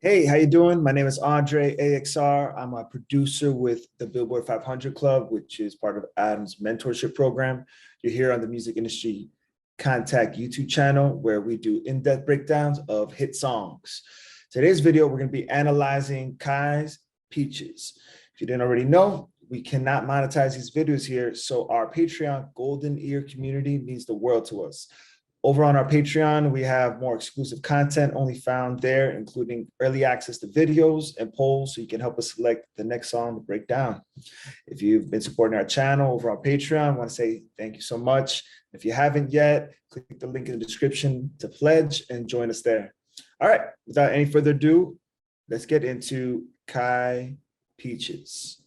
Hey, how you doing? My name is Andre AXR. I'm a producer with the Billboard 500 Club, which is part of Adam's mentorship program. You're here on the Music Industry Contact YouTube channel, where we do in-depth breakdowns of hit songs. Today's video, we're going to be analyzing Kai's Peaches. If you didn't already know, we cannot monetize these videos here, so our Patreon golden ear community means the world to us. Over on our Patreon, we have more exclusive content only found there, including early access to videos and polls, so you can help us select the next song to break down. If you've been supporting our channel over on Patreon, I want to say thank you so much. If you haven't yet, click the link in the description to pledge and join us there. All right, without any further ado, let's get into Kai Peaches.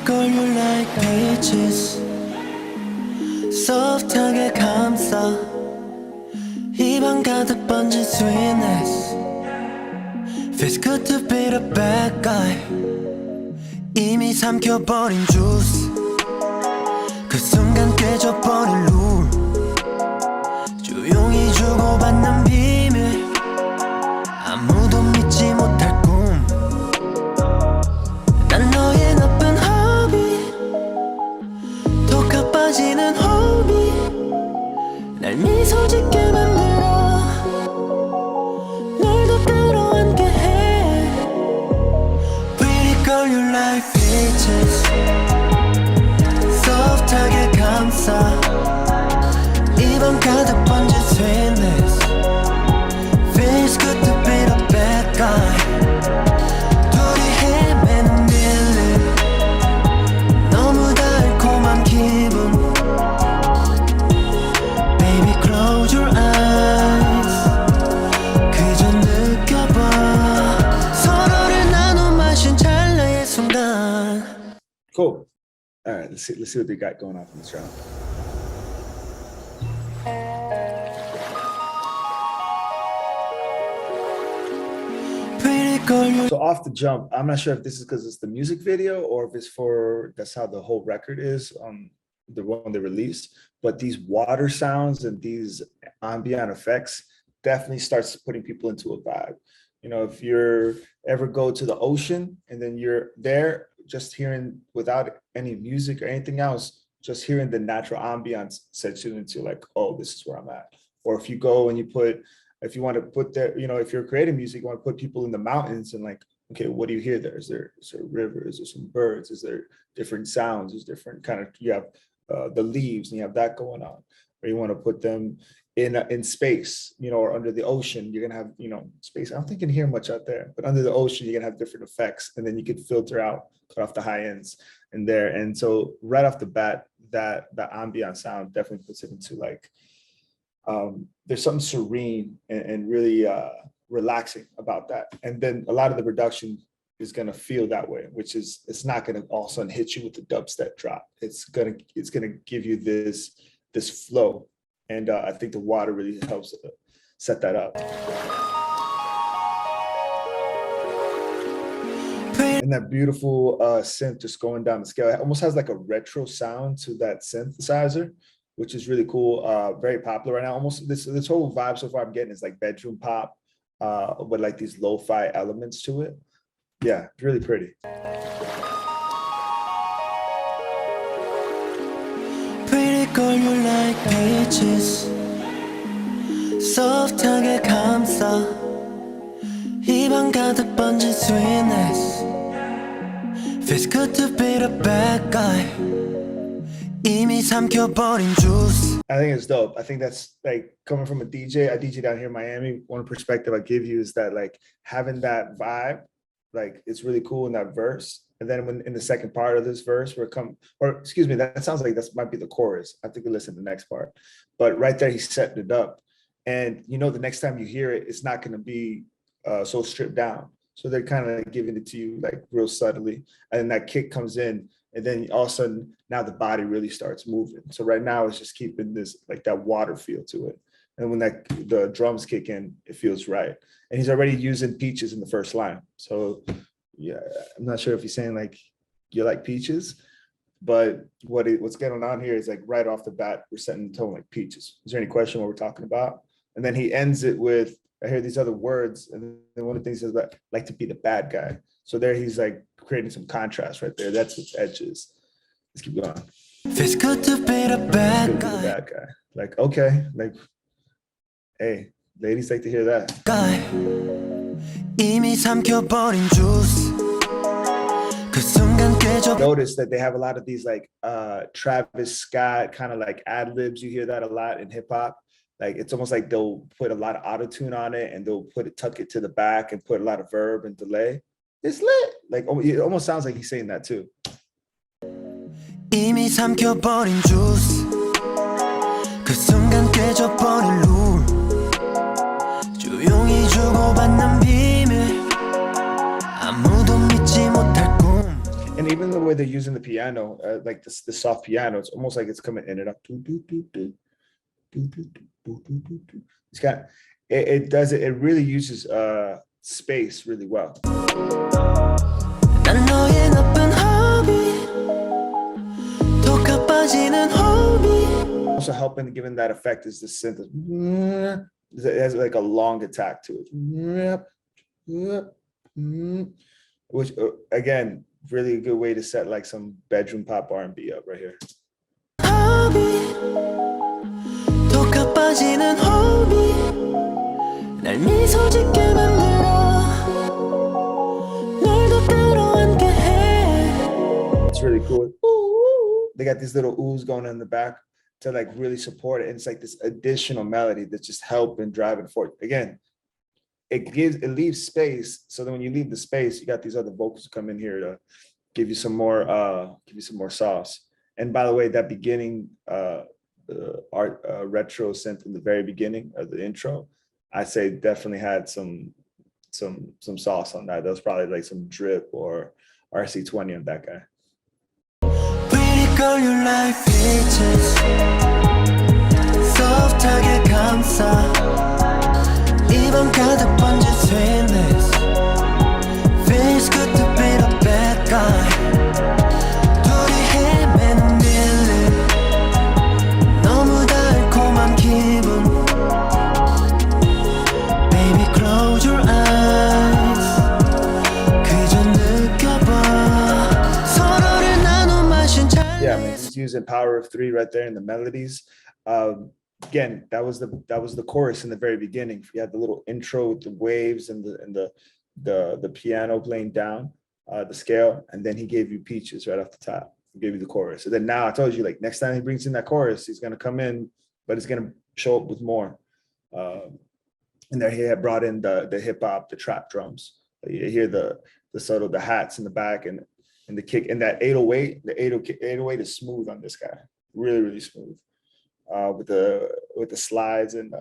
Girl, you like peaches. soft하게 감싸 입안 가득 번진 sweetness. Feels good to be the bad guy. 이미 삼켜버린 juice. 그 순간 깨져버린 룰. 조용히 주고받는 비밀. 아무도 믿지 못할 꿈. 난 너의 나쁜 허비. 독하 빠지는 호비. 날 미소 짓게 만들어. 널 더 끌어안게 해. Pretty girl you like peaches. soft하게 감싸 입안 가득 번진 sweetness. Feels good to be the bad guy. 둘이 헤매는 밀림. 너무 달콤한 기분. Baby close your eyes. 그저 느껴봐. 서로를 나눠 마신 찰나의 순간. Cool. All right, let's see what they got going on from this round. So off the jump, I'm not sure if this is because it's the music video or if it's for, that's how the whole record is on the one they released, but these water sounds and these ambient effects definitely starts putting people into a vibe. You know, if you're ever go to the ocean and then you're there just hearing without any music or anything else, just hearing the natural ambience sets you into like, oh, this is where I'm at. Or if you go and you put, if you want to put there, you know, if you're creating music, you want to put people in the mountains and like, okay, what do you hear there? Is there a river? Is there some birds? Is there different sounds? Is different kind of, you have the leaves and you have that going on. Or you want to put them in space, you know, or under the ocean, you're gonna have, you know, space. I don't think you can hear much out there, but under the ocean, you're gonna have different effects, and then you could filter out, cut off the high ends in there. And so right off the bat, that ambient sound definitely puts it into like, there's something serene and really relaxing about that. And then a lot of the production is gonna feel that way, which is, it's not gonna all of a sudden hit you with the dubstep drop. It's gonna give you this flow. And I think the water really helps set that up. And that beautiful synth just going down the scale. It almost has like a retro sound to that synthesizer, which is really cool. Very popular right now. Almost this whole vibe so far I'm getting is like bedroom pop with like these lo-fi elements to it. Yeah, it's really pretty. Girl, you like peaches. soft하게 감싸 입안 가득 번진 sweetness. Feels good to be the bad guy. 이미 삼켜버린 juice. I think it's dope. I think that's like coming from a DJ. I DJ down here in Miami. One perspective I give you is that like having that vibe, like it's really cool in that verse. And then when in the second part of this verse, excuse me, that sounds like that might be the chorus. I think we listen to the next part. But right there, he's setting it up. And you know, the next time you hear it, it's not going to be so stripped down. So they're kind of giving it to you like real subtly. And then that kick comes in, and then all of a sudden now the body really starts moving. So right now it's just keeping this like that water feel to it. And when the drums kick in, it feels right. And he's already using peaches in the first line. So yeah, I'm not sure if he's saying like you like peaches, but what's going on here is like right off the bat, we're setting the tone like peaches. Is there any question what we're talking about? And then he ends it with, I hear these other words, and then one of the things is that like to be the bad guy. So there he's like creating some contrast right there. That's what edge is. Let's keep going. Feels good to be the bad guy. Bad guy. Like, okay, like, hey, ladies like to hear that. 이미 삼켜버린 주스. 그 순간 깨져. Notice that they have a lot of these like Travis Scott kind of like ad libs. You hear that a lot in hip hop. Like it's almost like they'll put a lot of auto-tune on it, and they'll tuck it to the back and put a lot of verb and delay. It's lit. Like it almost sounds like he's saying that too. 이미 삼켜버린 주스. 그 순간 깨져버린 룰. 조용히 주고받는 비밀. 아무도 믿지 못할 꿈. And even the way they're using the piano, like the soft piano, it's almost like it's coming in and up. It's got it does it. It really uses space really well. 난 너의 나쁜 hobby. 더 가빠지는 hobby. Also helping giving that effect is the synth. It has like a long attack to it, which again, really a good way to set like some bedroom pop R&B up right here. 더 가빠지는 hobby. 날 미소 짓게 만들어. 널 더 끌어안게 해. It's really cool. They got these little oohs going in the back to like really support it. And it's like this additional melody that's just helping drive it forward. Again, it leaves space. So then when you leave the space, you got these other vocals come in here to give you some more sauce. And by the way, that beginning retro synth in the very beginning of the intro, I say definitely had some sauce on that. That was probably like some drip or RC20 on that guy. Girl, you like peaches. Soft하게 감싸. 입안 가득 번진 sweetness. Feels good to be the bad guy. 둘이 헤매는 밀림. 너무 달콤한 기분. Baby, close your eyes. 그저 느껴봐. 서로를 나눠 마신 차. Yeah, I mean, he's using power of three right there in the melodies. Again, that was the chorus in the very beginning. You had the little intro with the waves and the piano playing down the scale, and then he gave you peaches right off the top. He gave you the chorus. And then now I told you, like next time he brings in that chorus, he's gonna come in, but it's gonna show up with more. And there he had brought in the hip hop, the trap drums. You hear the subtle, the hats in the back and the kick, and that 808, the 808 is smooth on this guy, really, really smooth, with the slides and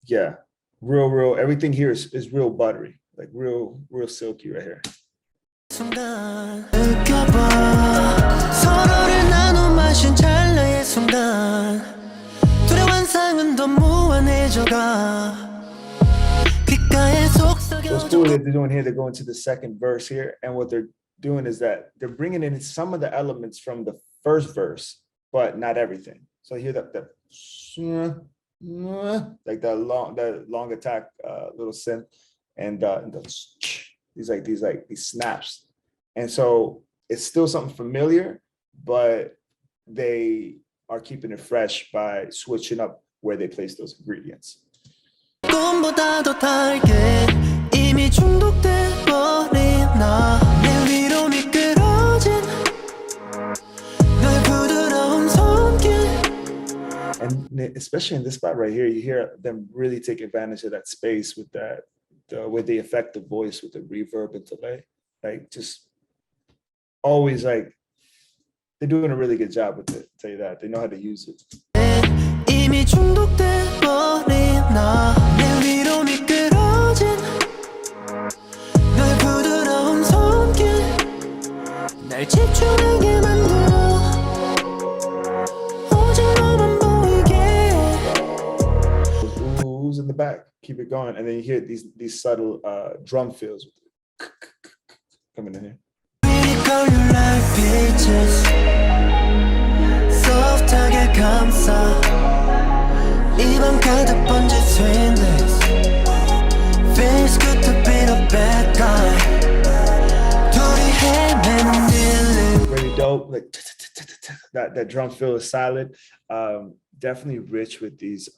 yeah, real. Everything here is real buttery, like real silky right here. What's cool that they're doing here, they're going to the second verse here, and what they're doing is that they're bringing in some of the elements from the first verse, but not everything. So I hear that like the long attack little synth, and these snaps, and so it's still something familiar, but they are keeping it fresh by switching up where they place those ingredients. 이미 중독돼 버린 나 내 위로 미끄러진 널 부드러운 손길. And especially in this spot right here, you hear them really take advantage of that space with the way they affect the voice with the reverb and delay. Like just always like they're doing a really good job with it. I'll tell you that. They know how to use it. 이미 중독돼 버린 나내 위로 미끄러진 너의 부드러운 손길 날 집중하게 만들어 오직 너만 보이게 Oohs in the back, keep it going, and then you hear these subtle drum fills coming in here. Call you like peaches soft하게 감싸 입안 가득 번진 sweetness feels good to be the bad guy 둘이 헤매는 feeling Really dope, like that drum fill is solid. Definitely rich with these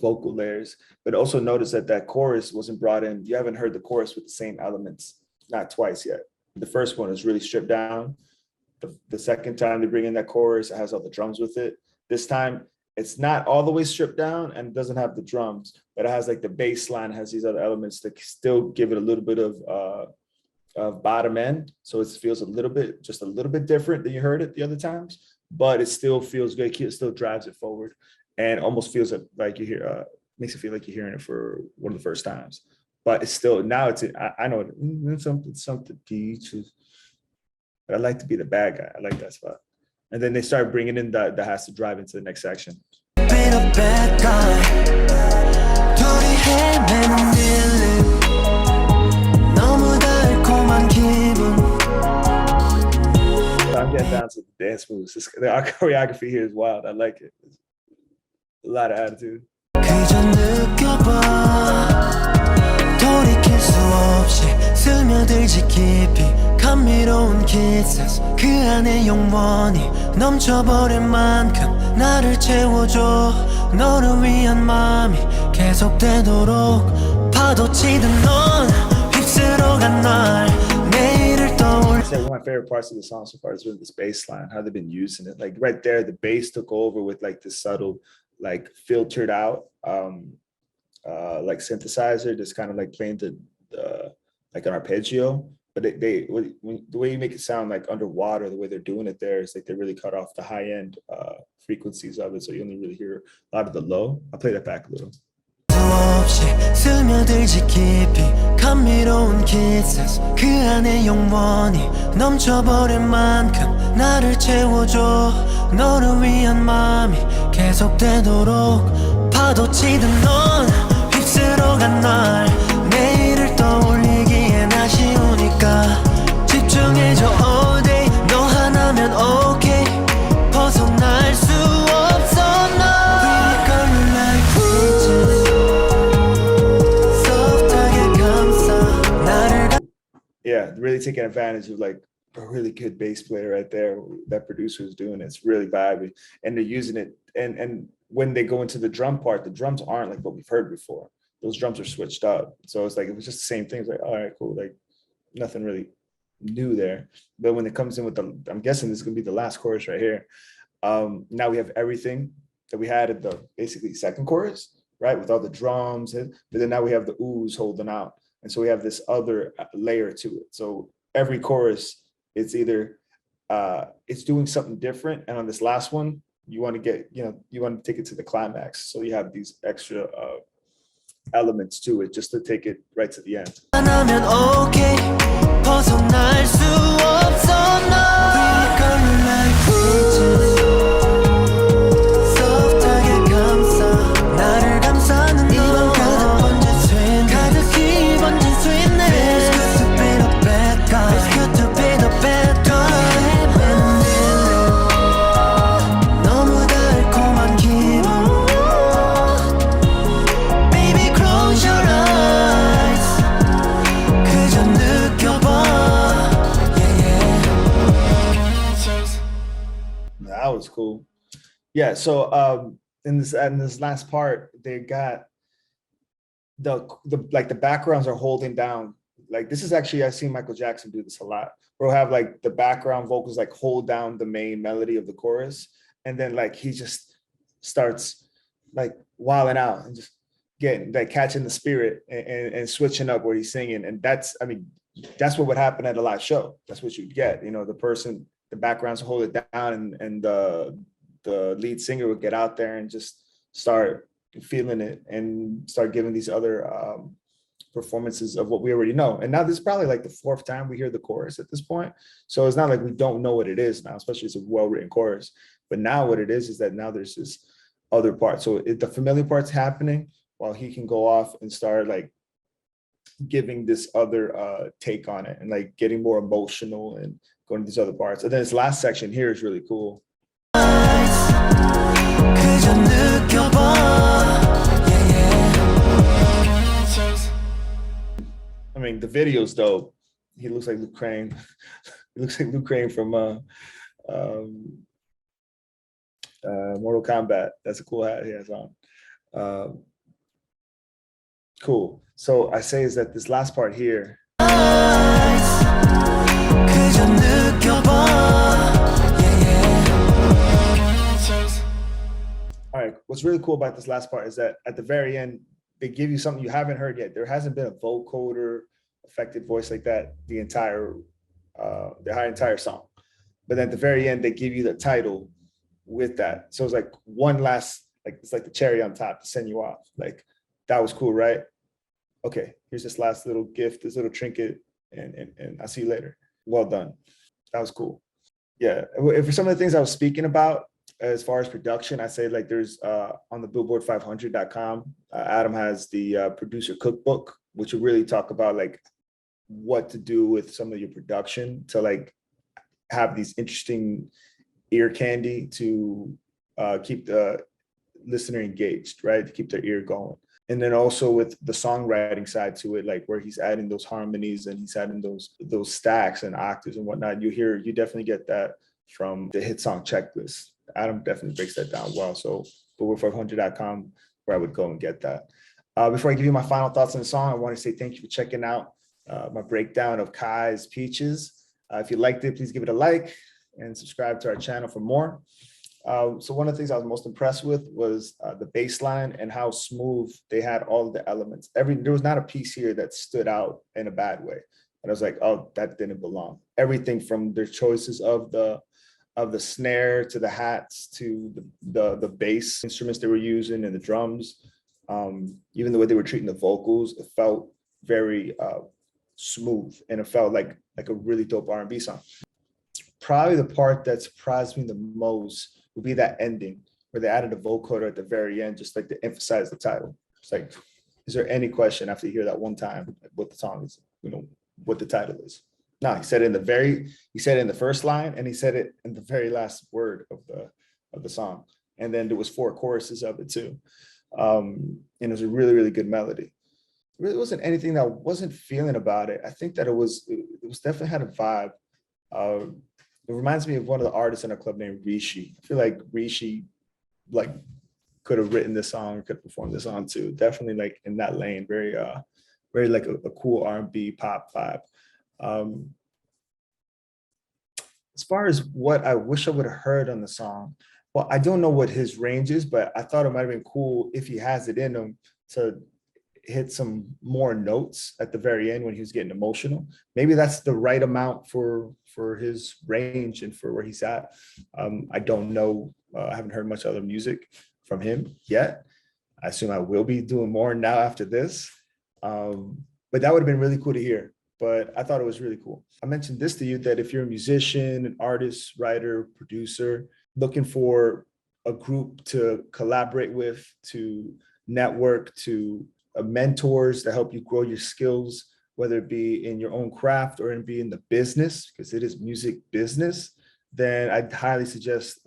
vocal layers, but also notice that chorus wasn't brought in. You haven't heard the chorus with the same elements, not twice yet. The first one is really stripped down. The second time they bring in that chorus, it has all the drums with it. This time, it's not all the way stripped down and it doesn't have the drums, but it has like the bass line, has these other elements that still give it a little bit of bottom end. So it feels just a little bit different than you heard it the other times, but it still feels good. It still drives it forward and almost feels like you hear, makes it feel like you're hearing it for one of the first times. But it's still, now I know it's something peaches. But I like to be the bad guy. I like that spot. And then they start bringing in that has to drive into the next section. be the bad guy 둘이 헤매는 feeling 너무 달콤한 기분 I'm getting down to the dance moves. The choreography here is wild. I like it. A lot of attitude. 그저 느껴봐 돌이킬 수 없이 스며들지 깊이 감미로운 kisses 그 안에 영원히 넘쳐버릴 만큼 나를 채워줘 너를 위한 마음이 계속되도록 파도 치듯 넌 휩쓸어간 날 내일을 떠올려 One of my favorite parts of the song so far is really this bass line, how they've been using it. Like right there, the bass took over with like this subtle, like filtered out like synthesizer that's kind of like playing like an arpeggio, but the way you make it sound like underwater, the way they're doing it there is like they really cut off the high end frequencies of it, so you only really hear a lot of the low. I'll play that back a little. 없이 스며들지 깊이 감미로운 kisses 그 안에 영원히 넘쳐버릴 만큼 나를 채워줘 너를 위한 마음이 계속되도록 파도 치듯 넌 휩쓸어간 날 내일을 떠올리기엔 아쉬우니까 집중해줘 all day 너 하나면 okay 벗어날 수 없어 너 Pretty girl you like peaches Yeah, really taking advantage of like a really good bass player right there. That producer is doing it. It's really vibey, and they're using it. And when they go into the drum part, the drums aren't like what we've heard before. Those drums are switched up, so it's like it was just the same thing. It's like, all right, cool, like nothing really new there. But when it comes in with I'm guessing this is gonna be the last chorus right here. Now we have everything that we had at the basically second chorus, right, with all the drums, but then now we have the oohs holding out. And so we have this other layer to it. So every chorus, it's either it's doing something different. And on this last one, you want to get, you want to take it to the climax. So you have these extra elements to it just to take it right to the end. That was cool. Yeah, so in this last part, they got the backgrounds are holding down. Like this is actually, I've seen Michael Jackson do this a lot. We'll have like the background vocals like hold down the main melody of the chorus, and then like he just starts like wilding out and just getting like catching the spirit and switching up where he's singing. And that's, I mean, that's what would happen at a live show. That's what you'd get. The person, the backgrounds hold it down, and the lead singer would get out there and just start feeling it and start giving these other performances of what we already know. And now this is probably like the fourth time we hear the chorus at this point. So it's not like we don't know what it is now, especially it's a well-written chorus. But now what it is that now there's this other part. So the familiar part's happening while he can go off and start like giving this other take on it and like getting more emotional and going to these other parts. And then this last section here is really cool. I mean, the video's dope. He looks like Luke Crane. He looks like Luke Crane from Mortal Kombat. That's a cool hat he has on. Cool. So I say is that this last part here. All right, what's really cool about this last part is that at the very end, they give you something you haven't heard yet. There hasn't been a vocoder affected voice like that the entire song. But then at the very end, they give you the title with that. So it's like one last, like it's like the cherry on top to send you off. Like that was cool, right? Okay, here's this last little gift, this little trinket, and I'll see you later. Well done. That was cool. Yeah, for some of the things I was speaking about, as far as production, I say like there's on the Billboard500.com, Adam has the producer cookbook, which will really talk about like what to do with some of your production to like have these interesting ear candy to keep the listener engaged, right? To keep their ear going. And then also with the songwriting side to it, like where he's adding those harmonies and he's adding those stacks and octaves and whatnot. You definitely get that from the hit song checklist. Adam definitely breaks that down well. So Billboard500.com, where I would go and get that. Before I give you my final thoughts on the song, I want to say thank you for checking out my breakdown of Kai's Peaches. If you liked it, please give it a like and subscribe to our channel for more. So one of the things I was most impressed with was the bass line and how smooth they had all of the elements. There was not a piece here that stood out in a bad way. And I was like, oh, that didn't belong. Everything from their choices of the snare to the hats to the bass instruments they were using and the drums, even the way they were treating the vocals, it felt very smooth and it felt like a really dope R&B song. Probably the part that surprised me the most would be that ending where they added a vocoder at the very end, just like to emphasize the title. It's like, is there any question after you hear that one time what the song is, what the title is? No, he said it in the first line and he said it in the very last word of the song. And then there was 4 choruses of it too. And it was a really, really good melody. There really wasn't anything that I wasn't feeling about it. I think that it was definitely had a vibe. It reminds me of one of the artists in our club named Rishi. I feel like Rishi could have written this song, could have performed this song too. Definitely like in that lane, very like a cool R&B pop vibe. As far as what I wish I would have heard on the song, well, I don't know what his range is, but I thought it might have been cool if he has it in him to hit some more notes at the very end when he was getting emotional. Maybe that's the right amount for his range and for where he's at. I don't know. I haven't heard much other music from him yet. I assume I will be doing more now after this. But that would have been really cool to hear. But I thought it was really cool. I mentioned this to you that if you're a musician, an artist, writer, producer, looking for a group to collaborate with, to network, to mentors to help you grow your skills, whether it be in your own craft or in the business, because it is music business, then I'd highly suggest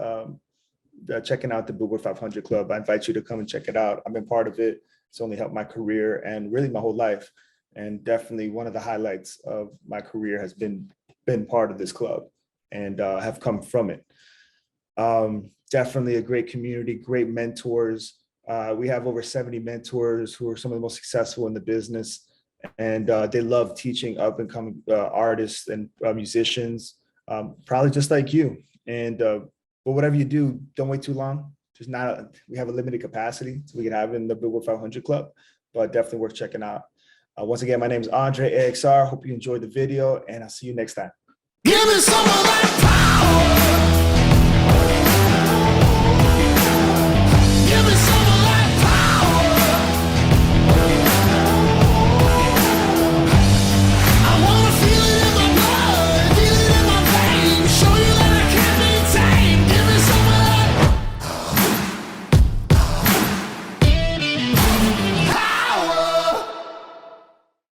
checking out the Billboard 500 Club. I invite you to come and check it out. I've been part of it. It's only helped my career and really my whole life. And definitely one of the highlights of my career has been part of this club and have come from it. Definitely a great community, great mentors. We have over 70 mentors who are some of the most successful in the business, and they love teaching up and coming artists and musicians, probably just like you. And but whatever you do, don't wait too long. We have a limited capacity, so we can have in the Billboard 500 Club, but definitely worth checking out. Once again, my name is Andre AXR. Hope you enjoyed the video, and I'll see you next time. Give me some of that.